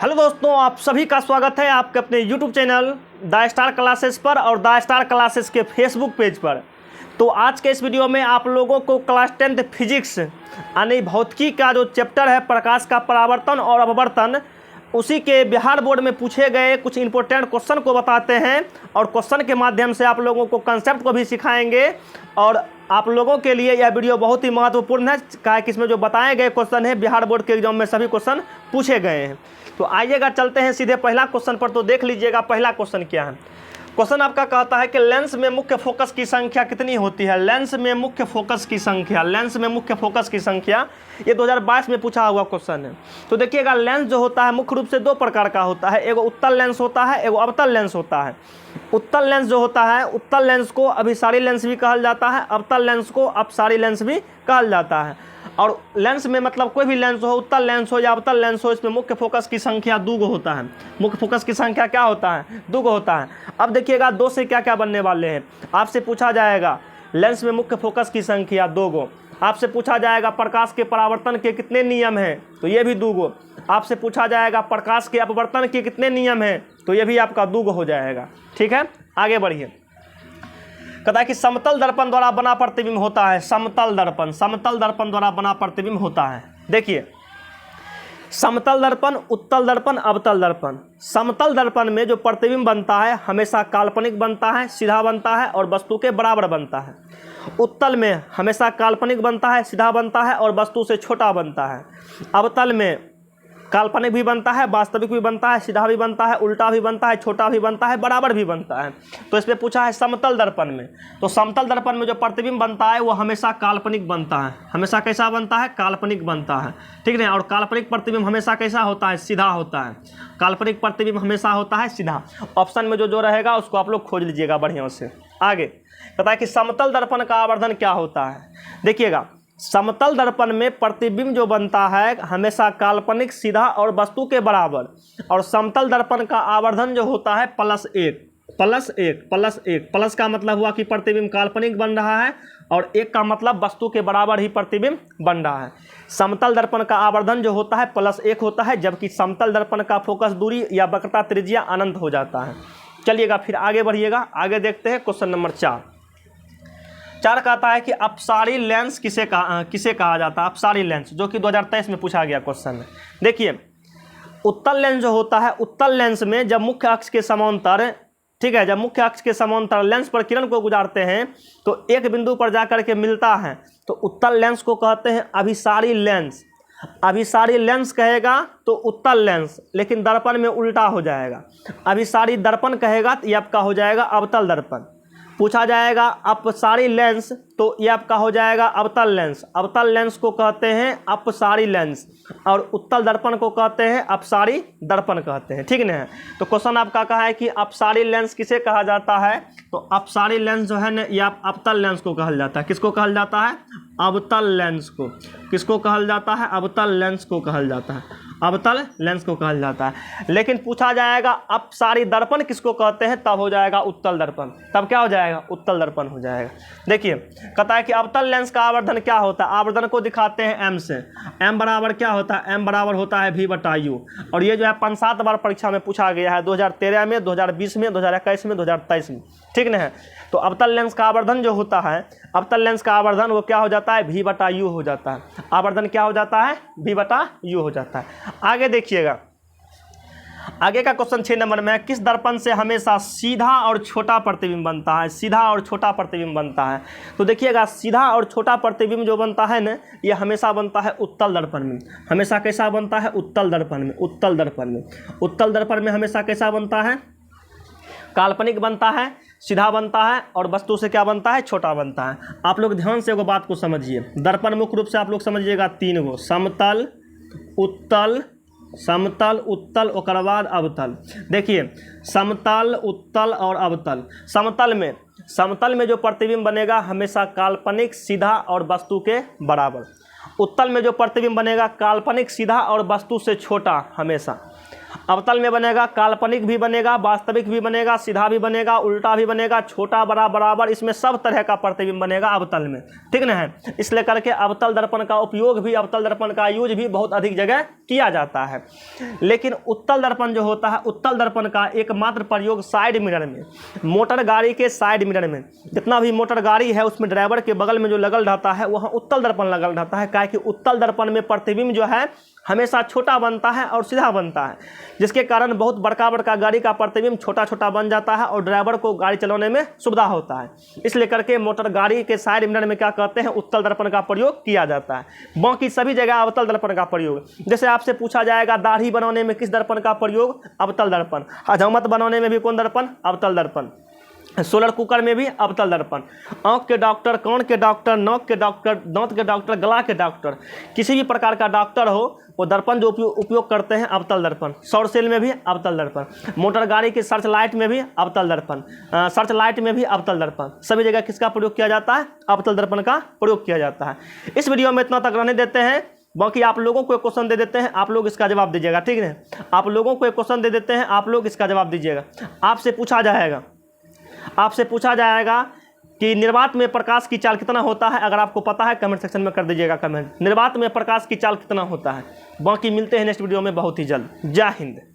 Hello दोस्तों, आप सभी का स्वागत है आपके अपने YouTube channel the star classes पर और द स्टार क्लासेस के फेसबुक पेज पर। तो आज के इस वीडियो में आप लोगों को क्लास 10th फिजिक्स यानी भौतिकी का जो चैप्टर है प्रकाश का परावर्तन और अपवर्तन, उसी के बिहार बोर्ड में पूछे गए कुछ इंपॉर्टेंट क्वेश्चन को बताते हैं और क्वेश्चन के माध्यम से आप लोगों को कंसेप्ट को भी सिखाएंगे। और आप लोगों के लिए यह वीडियो बहुत ही महत्वपूर्ण है, क्या कि इसमें जो बताए गए क्वेश्चन है बिहार बोर्ड के एग्जाम में सभी क्वेश्चन पूछे गए हैं। तो आइएगा चलते हैं सीधे पहला क्वेश्चन पर। तो देख लीजिएगा पहला क्वेश्चन क्या है। क्वेश्चन आपका कहता है कि लेंस में मुख्य फोकस की संख्या कितनी होती है। लेंस में मुख्य फोकस की संख्या, लेंस में मुख्य फोकस की संख्या, ये 2022 में पूछा हुआ क्वेश्चन है। तो देखिएगा लेंस जो होता है मुख्य रूप से दो प्रकार का होता है, एगो उत्तल लेंस होता है, एगो अवतल लेंस होता है। उत्तल लेंस जो होता है, उत्तल लेंस को अभिसारी लेंस भी कहा जाता है, अवतल लेंस को अपसारी लेंस भी कहा जाता है। और लेंस में मतलब कोई भी लेंस हो, उत्तल लेंस हो या अवतल लेंस हो, इसमें मुख्य फोकस की संख्या दुगो होता है। मुख्य फोकस की संख्या क्या होता है? दुगो होता है। अब देखिएगा दो से क्या क्या बनने वाले हैं। आपसे पूछा जाएगा लेंस में मुख्य फोकस की संख्या दुगो। आपसे पूछा जाएगा प्रकाश के परावर्तन के कितने नियम हैं, तो ये भी दुगो। आपसे पूछा जाएगा प्रकाश के अपवर्तन के कितने नियम हैं, तो ये भी आपका दुगो हो जाएगा। ठीक है, आगे बढ़िए। कहता है कि समतल दर्पण द्वारा बना प्रतिबिंब होता है। समतल दर्पण, समतल दर्पण द्वारा बना प्रतिबिंब होता है। देखिए समतल दर्पण, उत्तल दर्पण, अवतल दर्पण। समतल दर्पण में जो प्रतिबिंब बनता है हमेशा काल्पनिक बनता है, सीधा बनता है और वस्तु के बराबर बनता है। उत्तल में हमेशा काल्पनिक बनता है, सीधा बनता है और वस्तु से छोटा बनता है। अवतल में काल्पनिक भी बनता है, वास्तविक भी बनता है, सीधा भी बनता है, उल्टा भी बनता है, छोटा भी बनता है, बराबर भी बनता है। तो इसमें पूछा है समतल दर्पण में। तो समतल दर्पण में जो प्रतिबिंब बनता है वो हमेशा काल्पनिक बनता है। हमेशा कैसा बनता है? काल्पनिक बनता है। ठीक है। और काल्पनिक प्रतिबिंब हमेशा कैसा होता है? सीधा होता है। काल्पनिक प्रतिबिंब हमेशा होता है सीधा। ऑप्शन में जो रहेगा उसको आप लोग खोज लीजिएगा बढ़िया से। आगे कहता है कि समतल दर्पण का आवर्धन क्या होता है। देखिएगा समतल दर्पण में प्रतिबिंब जो बनता है हमेशा काल्पनिक, सीधा और वस्तु के बराबर। और समतल दर्पण का आवर्धन जो होता है +1, +1, +1। प्लस का मतलब हुआ कि प्रतिबिंब काल्पनिक बन रहा है और 1 का मतलब वस्तु के बराबर ही प्रतिबिंब बन रहा है। समतल दर्पण का आवर्धन जो होता है +1 होता है, जबकि समतल दर्पण का फोकस दूरी या वक्रता त्रिज्या अनंत हो जाता है। चलिएगा फिर आगे बढ़िएगा। आगे देखते हैं क्वेश्चन नंबर 4 कहता है कि अपसारी लेंस किसे कहा जाता है। अपसारी लेंस जो कि 2023 में पूछा गया क्वेश्चन है। देखिए उत्तल लेंस जो होता है, उत्तल लेंस में जब मुख्य अक्ष के समांतर, ठीक है, जब मुख्य अक्ष के समांतर लेंस पर किरण को गुजारते हैं तो एक बिंदु पर जाकर के मिलता है, तो उत्तल लेंस को कहते हैं अभिसारी लेंस। अभिसारी लेंस कहेगा तो उत्तल लेंस, लेकिन दर्पण में उल्टा हो जाएगा। अभिसारी दर्पण कहेगा तो ये आपका हो जाएगा अवतल दर्पण। पूछा जाएगा अपसारी लेंस तो ये आपका हो जाएगा अवतल लेंस। अवतल लेंस को कहते हैं अपसारी लेंस और उत्तल दर्पण को कहते हैं अपसारी दर्पण कहते हैं। ठीक ना। तो क्वेश्चन आपका कहा है कि अपसारी लेंस किसे कहा जाता है, तो अपसारी लेंस जो है ना ये अवतल लेंस को कहा जाता है। किसको कहा जाता है? अवतल लेंस को। किसको कहा जाता है? अवतल लेंस को कहा जाता है। अवतल लेंस को कहा जाता है। लेकिन पूछा जाएगा अपसारी दर्पण किसको कहते हैं, तब हो जाएगा उत्तल दर्पण। तब क्या हो जाएगा? उत्तल दर्पण हो जाएगा। देखिए कहता है कि अवतल लेंस का आवर्धन क्या होता है। आवर्धन को दिखाते हैं m से। m बराबर क्या होता है? m बराबर होता है v/u। और ये जो है 5-7 बार परीक्षा में पूछा गया है, 2013 में, 2020 में, 2021 में, 2023 में। ठीक ना है। तो अवतल लेंस का आवर्धन जो होता है, अवतल लेंस का आवर्धन वो क्या हो जाता है? v/u हो जाता है। आवर्धन क्या हो जाता है? v/u हो जाता है। आगे देखिएगा, आगे का क्वेश्चन 6 नंबर में है, किस दर्पण से हमेशा सीधा और छोटा प्रतिबिंब बनता है। सीधा और छोटा प्रतिबिंब बनता है। तो देखिएगा सीधा और छोटा प्रतिबिंब जो बनता है ना ये हमेशा बनता है उत्तल दर्पण में। हमेशा कैसा बनता है? उत्तल दर्पण में। उत्तल दर्पण में, उत्तल दर्पण में हमेशा कैसा बनता है? काल्पनिक बनता है, सीधा बनता है और वस्तु से क्या बनता है? छोटा बनता है। आप लोग ध्यान से एगो बात को समझिए। दर्पण मुख्य रूप से आप लोग समझिएगा 3 गो, समतल, उत्तल, समतल, उत्तल, ओकर बाद अवतल। देखिए समतल, उत्तल और अवतल। समतल में जो प्रतिबिंब बनेगा हमेशा काल्पनिक, सीधा और वस्तु के बराबर। उत्तल में जो प्रतिबिंब बनेगा काल्पनिक, सीधा और वस्तु से छोटा हमेशा। अवतल में बनेगा, काल्पनिक भी बनेगा, वास्तविक भी बनेगा, सीधा भी बनेगा, उल्टा भी बनेगा, छोटा बड़ा बराबर, इसमें सब तरह का प्रतिबिंब बनेगा अवतल में, ठीक ना है। इसलिए करके अवतल दर्पण का उपयोग भी, अवतल दर्पण का यूज भी बहुत अधिक जगह किया जाता है। लेकिन उत्तल दर्पण जो होता है, उत्तल दर्पण का एकमात्र प्रयोग साइड मिरर में, मोटर गाड़ी के साइड मिरर में, जितना भी मोटर गाड़ी है उसमें ड्राइवर के बगल में जो लगल रहता है वहाँ उत्तल दर्पण लगल रहता है। काहे कि उत्तल दर्पण में प्रतिबिंब जो है हमेशा छोटा बनता है और सीधा बनता है, जिसके कारण बहुत बड़का बड़का गाड़ी का प्रतिबिंब छोटा छोटा बन जाता है और ड्राइवर को गाड़ी चलाने में सुविधा होता है। इसलिए करके मोटर गाड़ी के साइड मिरर में क्या कहते हैं, उत्तल दर्पण का प्रयोग किया जाता है। बाकी सभी जगह अवतल दर्पण का प्रयोग, जैसे आपसे पूछा जाएगा दाढ़ी बनाने में किस दर्पण का प्रयोग, अवतल दर्पण। हजामत बनाने में भी कौन दर्पण, अवतल दर्पण। सोलर कुकर में भी अवतल दर्पण। आँख के डॉक्टर, कान के डॉक्टर, नाक के डॉक्टर, दांत के डॉक्टर, गला के डॉक्टर, किसी भी प्रकार का डॉक्टर हो वो दर्पण जो उपयोग करते हैं अवतल दर्पण। सौर सेल में भी अवतल दर्पण, मोटर गाड़ी की सर्च लाइट में भी अवतल दर्पण, सर्च लाइट में भी अवतल दर्पण, सभी जगह किसका प्रयोग किया जाता है, अवतल दर्पण का प्रयोग किया जाता है। इस वीडियो में इतना तक रहने देते हैं, बाकी आप लोगों को एक क्वेश्चन दे देते हैं, आप लोग इसका जवाब दीजिएगा, ठीक है। आप लोगों को एक क्वेश्चन दे देते हैं, आप लोग इसका जवाब दीजिएगा। आपसे पूछा जाएगा कि निर्वात में प्रकाश की चाल कितना होता है। अगर आपको पता है कमेंट सेक्शन में कर दीजिएगा कमेंट, निर्वात में प्रकाश की चाल कितना होता है। बाकी मिलते हैं नेक्स्ट वीडियो में बहुत ही जल्द। जय हिंद।